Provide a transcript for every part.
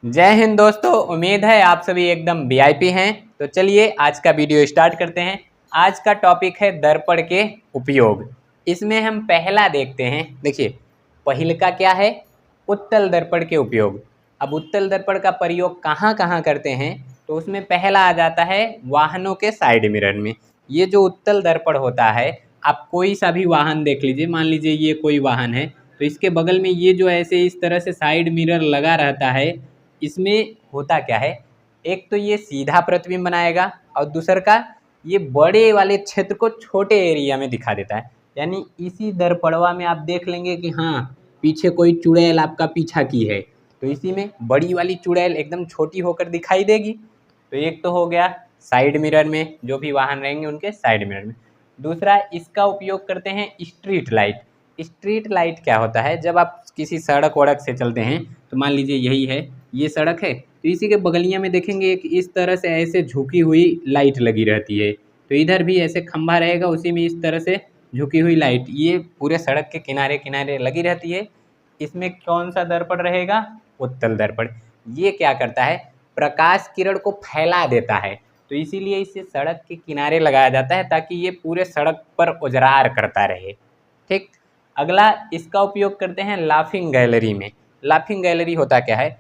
जय हिंद दोस्तों, उम्मीद है आप सभी एकदम वीआईपी हैं। तो चलिए आज का वीडियो स्टार्ट करते हैं। आज का टॉपिक है दर्पण के उपयोग। इसमें हम पहला देखते हैं। देखिए, पहिल का क्या है, उत्तल दर्पण के उपयोग। अब उत्तल दर्पण का प्रयोग कहाँ कहाँ करते हैं, तो उसमें पहला आ जाता है वाहनों के साइड मिरर में। ये जो उत्तल दर्पण होता है, आप कोई सा भी वाहन देख लीजिए, मान लीजिए ये कोई वाहन है, तो इसके बगल में ये जो ऐसे इस तरह से साइड मिरर लगा रहता है। इसमें होता क्या है, एक तो ये सीधा प्रतिबिंब बनाएगा और दूसर का ये बड़े वाले क्षेत्र को छोटे एरिया में दिखा देता है। यानी इसी दर्पणवा में आप देख लेंगे कि हाँ, पीछे कोई चुड़ैल आपका पीछा की है, तो इसी में बड़ी वाली चुड़ैल एकदम छोटी होकर दिखाई देगी। तो एक तो हो गया साइड मिरर में, जो भी वाहन रहेंगे उनके साइड मिरर में। दूसरा इसका उपयोग करते हैं स्ट्रीट लाइट। स्ट्रीट लाइट क्या होता है, जब आप किसी सड़क वड़क से चलते हैं, तो मान लीजिए यही है, ये सड़क है, तो इसी के बगलिया में देखेंगे एक इस तरह से ऐसे झुकी हुई लाइट लगी रहती है। तो इधर भी ऐसे खंभा रहेगा, उसी में इस तरह से झुकी हुई लाइट, ये पूरे सड़क के किनारे किनारे लगी रहती है। इसमें कौन सा दर्पण रहेगा, उत्तल दर्पण। ये क्या करता है, प्रकाश किरण को फैला देता है, तो इसीलिए इसे सड़क के किनारे लगाया जाता है ताकि ये पूरे सड़क पर उजरार करता रहे। ठीक। अगला इसका उपयोग करते हैं लाफिंग गैलरी में। लाफिंग गैलरी होता क्या है,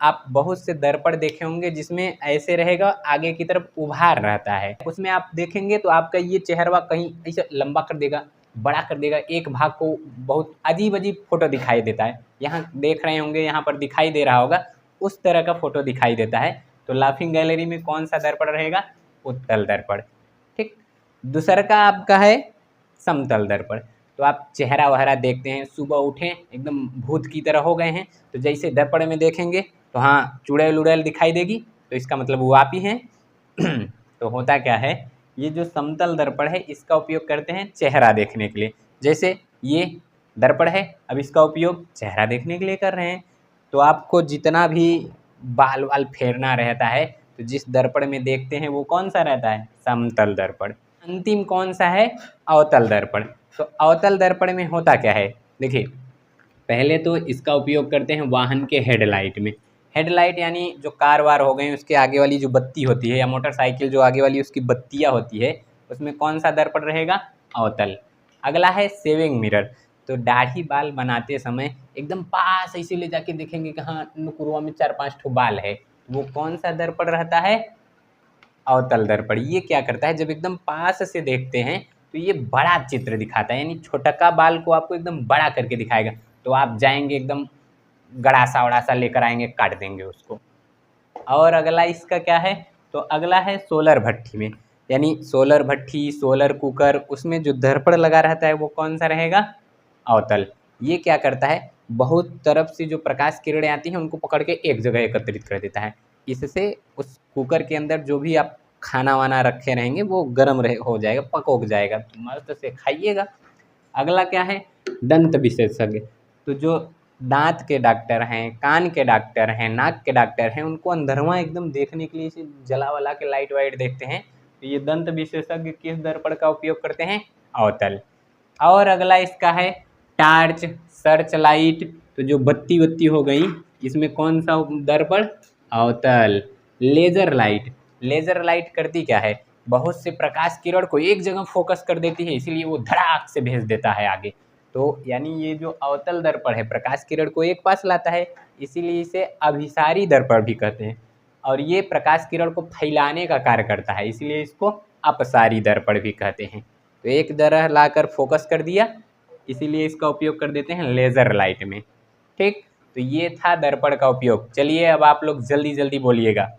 आप बहुत से दर्पण देखे होंगे जिसमें ऐसे रहेगा, आगे की तरफ उभार रहता है। उसमें आप देखेंगे तो आपका ये चेहरा कहीं ऐसे लंबा कर देगा, बड़ा कर देगा, एक भाग को बहुत अजीब अजीब फोटो दिखाई देता है। यहाँ देख रहे होंगे, यहाँ पर दिखाई दे रहा होगा, उस तरह का फोटो दिखाई देता है। तो लाफिंग गैलरी में कौन सा दर्पण रहेगा, उत्तल दर्पण। ठीक। दूसरा का आपका है समतल दर्पण। तो आप चेहरा वहरा देखते हैं, सुबह उठें एकदम भूत की तरह हो गए हैं, तो जैसे दर्पण में देखेंगे तो हाँ, चुड़ैल उड़ैल दिखाई देगी, तो इसका मतलब वो आप ही हैं। तो होता क्या है, ये जो समतल दर्पण है इसका उपयोग करते हैं चेहरा देखने के लिए। जैसे ये दर्पण है, अब इसका उपयोग चेहरा देखने के लिए कर रहे हैं। तो आपको जितना भी बाल वाल फेरना रहता है, तो जिस दर्पण में देखते हैं वो कौन सा रहता है, समतल दर्पण। अंतिम कौन सा है, अवतल दर्पण। तो अवतल दर्पण में होता क्या है, देखिए, पहले तो इसका उपयोग करते हैं वाहन के हेडलाइट में। हेडलाइट यानी जो कार वार हो गई, उसके आगे वाली जो बत्ती होती है, या मोटरसाइकिल जो आगे वाली उसकी बत्तियाँ होती है, उसमें कौन सा दर्पण रहेगा, अवतल। अगला है सेविंग मिरर। तो दाढ़ी बाल बनाते समय एकदम पास ऐसे ले जाके देखेंगे कि हाँ, नुकुरवा में 4-5 ठो बाल है, वो कौन सा दर्पण रहता है, अवतल दर्पण। ये क्या करता है, जब एकदम पास से देखते हैं तो ये बड़ा चित्र दिखाता है, यानी छोटका बाल को आपको एकदम बड़ा करके दिखाएगा। तो आप जाएंगे एकदम गड़ासा वड़ासा लेकर आएंगे, काट देंगे उसको। और अगला इसका क्या है, तो अगला है सोलर भट्ठी में। यानी सोलर भट्ठी, सोलर कुकर, उसमें जो दर्पण लगा रहता है वो कौन सा रहेगा, अवतल। ये क्या करता है, बहुत तरफ से जो प्रकाश किरणें आती हैं उनको पकड़ के एक जगह एकत्रित कर देता है। इससे उस कुकर के अंदर जो भी आप खाना वाना रखे रहेंगे वो गर्म रहे हो जाएगा, पक जाएगा, तो मस्त से खाइएगा। अगला क्या है, दंत विशेषज्ञ। तो जो दांत के डॉक्टर हैं, कान के डॉक्टर हैं, नाक के डॉक्टर हैं, उनको अंधरवा एकदम देखने के लिए इसे जला वला के लाइट वाइट देखते हैं, तो ये दंत विशेषज्ञ किस दर्पण का उपयोग करते हैं, अवतल। और अगला इसका है टार्च, सर्च लाइट। तो जो बत्ती वत्ती हो गई, इसमें कौन सा दर्पण, अवतल। Laser light. लेज़र लाइट करती क्या है, बहुत से प्रकाश किरण को एक जगह फोकस कर देती है, इसीलिए वो धड़ाक से भेज देता है आगे। तो यानी ये जो अवतल दर्पण है, प्रकाश किरण को एक पास लाता है, इसीलिए इसे अभिसारी दर्पण भी कहते हैं। और ये प्रकाश किरण को फैलाने का कार्य करता है, इसलिए इसको अपसारी दर्पण भी कहते हैं। तो एक तरह लाकर फोकस कर दिया, इसीलिए इसका उपयोग कर देते हैं लेज़र लाइट में। ठीक। तो ये था दर्पण का उपयोग। चलिए अब आप लोग जल्दी जल्दी बोलिएगा।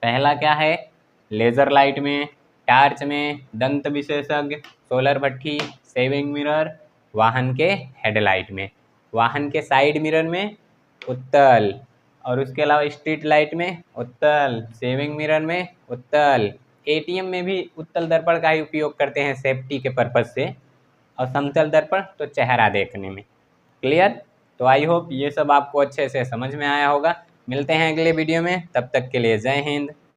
पहला क्या है, लेज़र लाइट में, टार्च में, दंत विशेषज्ञ, सोलर भट्ठी, सेविंग मिरर, वाहन के हेडलाइट में, वाहन के साइड मिरर में उत्तल, और उसके अलावा स्ट्रीट लाइट में उत्तल, सेविंग मिरर में उत्तल। एटीएम में भी उत्तल दर्पण का ही उपयोग करते हैं सेफ्टी के पर्पज़ से। और समतल दर्पण तो चेहरा देखने में। क्लियर। तो आई होप ये सब आपको अच्छे से समझ में आया होगा। मिलते हैं अगले वीडियो में, तब तक के लिए जय हिंद।